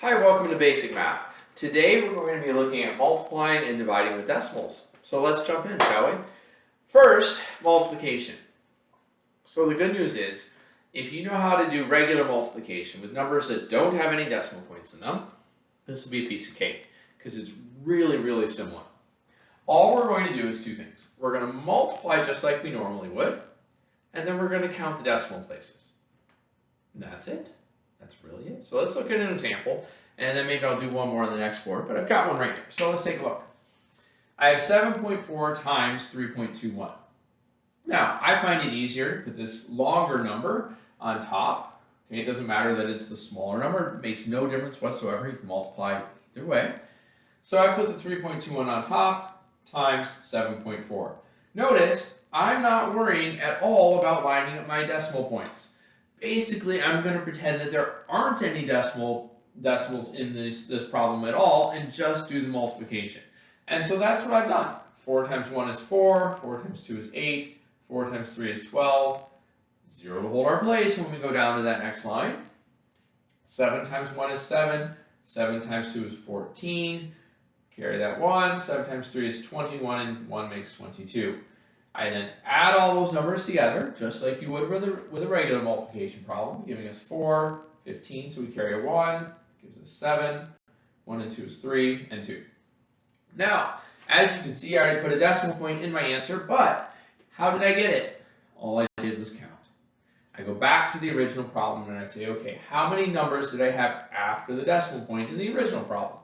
Hi, welcome to Basic Math. Today we're going to be looking at multiplying and dividing with decimals. So let's jump in, shall we? First, multiplication. So the good news is, if you know how to do regular multiplication with numbers that don't have any decimal points in them, this will be a piece of cake because it's really similar. All we're going to do is two things. We're going to multiply just like we normally would, and then we're going to count the decimal places. And that's it. That's really it. So let's look at an example, and then maybe I'll do one more on the next board, but I've got one right here. So let's take a look. I have 7.4 times 3.21. Now, I find it easier to put this longer number on top. Okay, it doesn't matter that it's the smaller number. It makes no difference whatsoever. You can multiply either way. So I put the 3.21 on top times 7.4. Notice, I'm not worrying at all about lining up my decimal points. Basically, I'm going to pretend that there aren't any decimals in this problem at all and just do the multiplication. And so that's what I've done. 4 times 1 is 4, 4 times 2 is 8, 4 times 3 is 12, 0 to hold our place when we go down to that next line. 7 times 1 is 7, 7 times 2 is 14, carry that 1, 7 times 3 is 21, and 1 makes 22. I then add all those numbers together, just like you would with a regular multiplication problem, giving us 4, 15, so we carry a 1, gives us 7, 1 and 2 is 3, and 2. Now, as you can see, I already put a decimal point in my answer, but how did I get it? All I did was count. I go back to the original problem and I say, okay, how many numbers did I have after the decimal point in the original problem?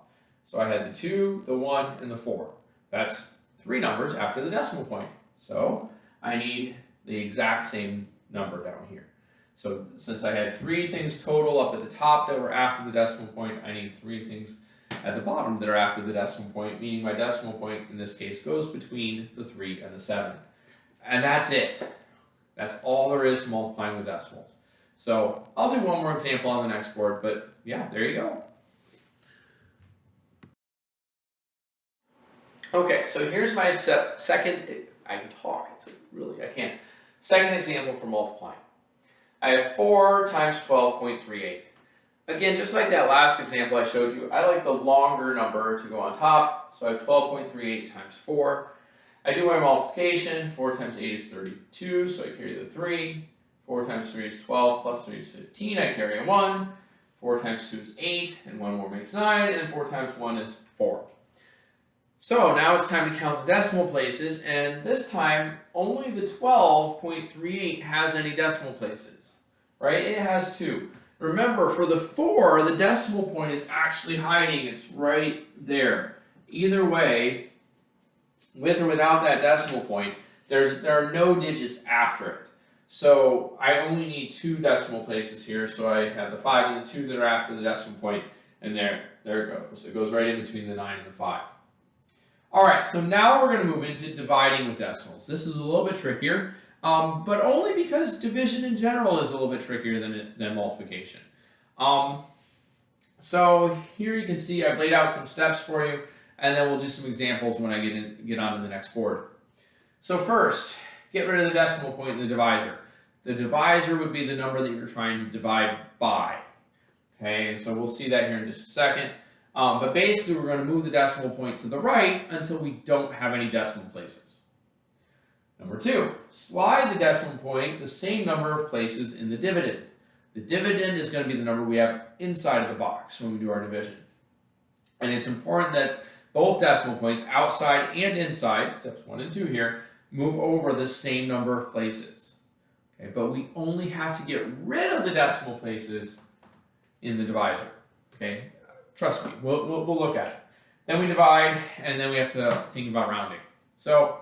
So I had the 2, the 1, and the 4. That's 3 numbers after the decimal point. So I need the exact same number down here. So since I had 3 things total up at the top that were after the decimal point, I need 3 things at the bottom that are after the decimal point, meaning my decimal point in this case goes between the 3 and the 7. And that's it. That's all there is to multiplying with decimals. So I'll do one more example on the next board, but yeah, there you go. Okay, so here's my second example for multiplying. I have 4 times 12.38. Again, just like that last example I showed you, I like the longer number to go on top, so I have 12.38 times 4. I do my multiplication. 4 times 8 is 32, so I carry the 3. 4 times 3 is 12, plus 3 is 15, I carry a 1. 4 times 2 is 8, and 1 more makes 9, and 4 times 1 is 4. So now it's time to count the decimal places, and this time only the 12.38 has any decimal places, right? It has 2. Remember, for the 4, the decimal point is actually hiding. It's right there. Either way, with or without that decimal point, there are no digits after it. So I only need 2 decimal places here, so I have the 5 and the 2 that are after the decimal point, and there it goes. It goes right in between the 9 and the 5. Alright, so now we're going to move into dividing with decimals. This is a little bit trickier, but only because division in general is a little bit trickier than multiplication. So here you can see I've laid out some steps for you, and then we'll do some examples when I get on to the next board. So first, get rid of the decimal point in the divisor. The divisor would be the number that you're trying to divide by. Okay, and so we'll see that here in just a second. But basically, we're going to move the decimal point to the right until we don't have any decimal places. Number 2, slide the decimal point the same number of places in the dividend. The dividend is going to be the number we have inside of the box when we do our division. And it's important that both decimal points, outside and inside, steps 1 and 2 here, move over the same number of places. Okay, but we only have to get rid of the decimal places in the divisor. Okay, trust me, we'll look at it. Then we divide, and then we have to think about rounding. So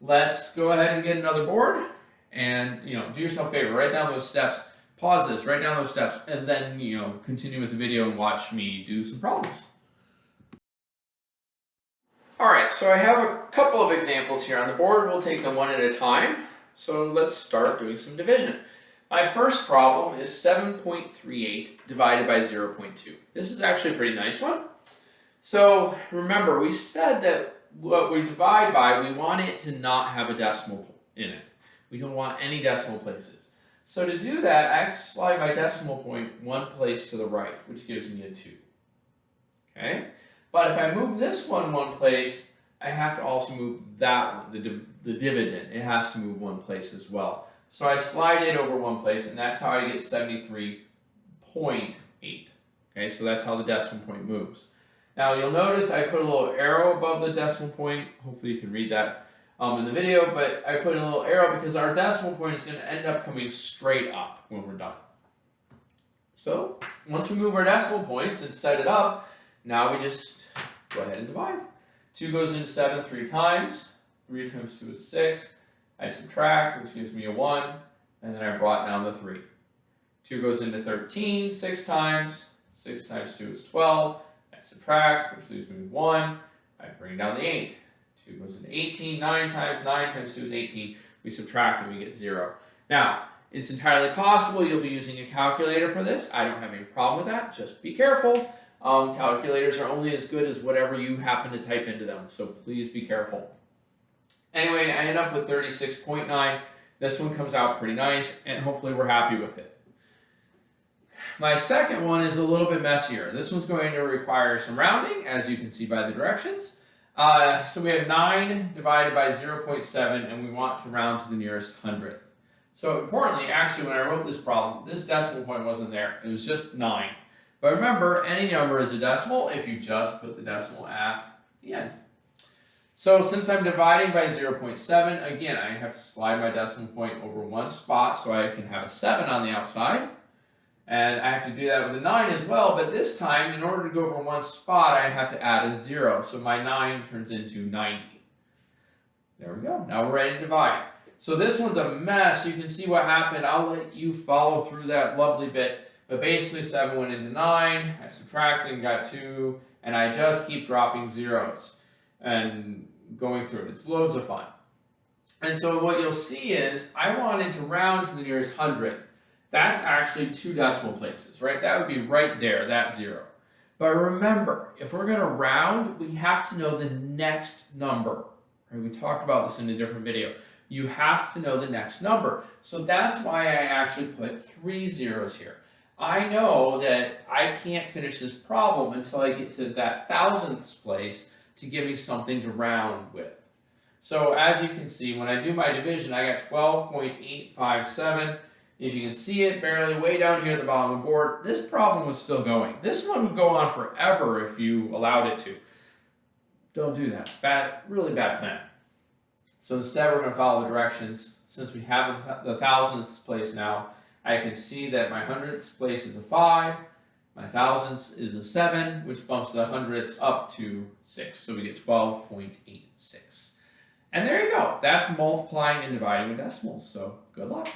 let's go ahead and get another board, and do yourself a favor, write down those steps, pause this, write down those steps, and then continue with the video and watch me do some problems. Alright, so I have a couple of examples here on the board. We'll take them one at a time. So let's start doing some division. My first problem is 7.38 divided by 0.2. This is actually a pretty nice one. So remember, we said that what we divide by, we want it to not have a decimal in it. We don't want any decimal places. So to do that, I have to slide my decimal point 1 place to the right, which gives me a 2. okay? But if I move this one place, I have to also move that one, the dividend. It has to move one place as well. So I slide it over one place, and that's how I get 73.8. Okay, so that's how the decimal point moves. Now you'll notice I put a little arrow above the decimal point. Hopefully you can read that in the video, but I put a little arrow because our decimal point is going to end up coming straight up when we're done. So once we move our decimal points and set it up, now we just go ahead and divide. 2 goes into 7 3 times. 3 times 2 is 6. I subtract, which gives me a 1, and then I brought down the 3. 2 goes into 13 6 times. 6 times 2 is 12. I subtract, which leaves me with 1. I bring down the 8. 2 goes into 18. 9 times 2 is 18. We subtract and we get 0. Now, it's entirely possible you'll be using a calculator for this. I don't have any problem with that. Just be careful. Calculators are only as good as whatever you happen to type into them, so please be careful. Anyway, I ended up with 36.9. This one comes out pretty nice, and hopefully we're happy with it. My second one is a little bit messier. This one's going to require some rounding, as you can see by the directions. So we have 9 divided by 0.7, and we want to round to the nearest hundredth. So importantly, actually, when I wrote this problem, this decimal point wasn't there. It was just 9. But remember, any number is a decimal if you just put the decimal at the end. So since I'm dividing by 0.7, again, I have to slide my decimal point over one spot so I can have a 7 on the outside. And I have to do that with a 9 as well, but this time, in order to go over one spot, I have to add a 0. So my 9 turns into 90. There we go. Now we're ready to divide. So this one's a mess. You can see what happened. I'll let you follow through that lovely bit. But basically 7 went into 9, I subtracted and got 2, and I just keep dropping zeros and going through it. It's loads of fun. And so what you'll see is I wanted to round to the nearest hundredth. That's actually 2 decimal places, right? That would be right there, that 0. But remember, if we're going to round, we have to know the next number. Right? We talked about this in a different video. You have to know the next number. So that's why I actually put 3 zeros here. I know that I can't finish this problem until I get to that thousandths place to give me something to round with. So as you can see, when I do my division, I got 12.857. If you can see it barely way down here at the bottom of the board, this problem was still going. This one would go on forever if you allowed it to. Don't do that. Really bad plan. So instead, we're going to follow the directions. Since we have the thousandths place now, I can see that my hundredths place is a 5, my thousandths is a 7, which bumps the hundredths up to 6. So we get 12.86. And there you go. That's multiplying and dividing with decimals. So good luck.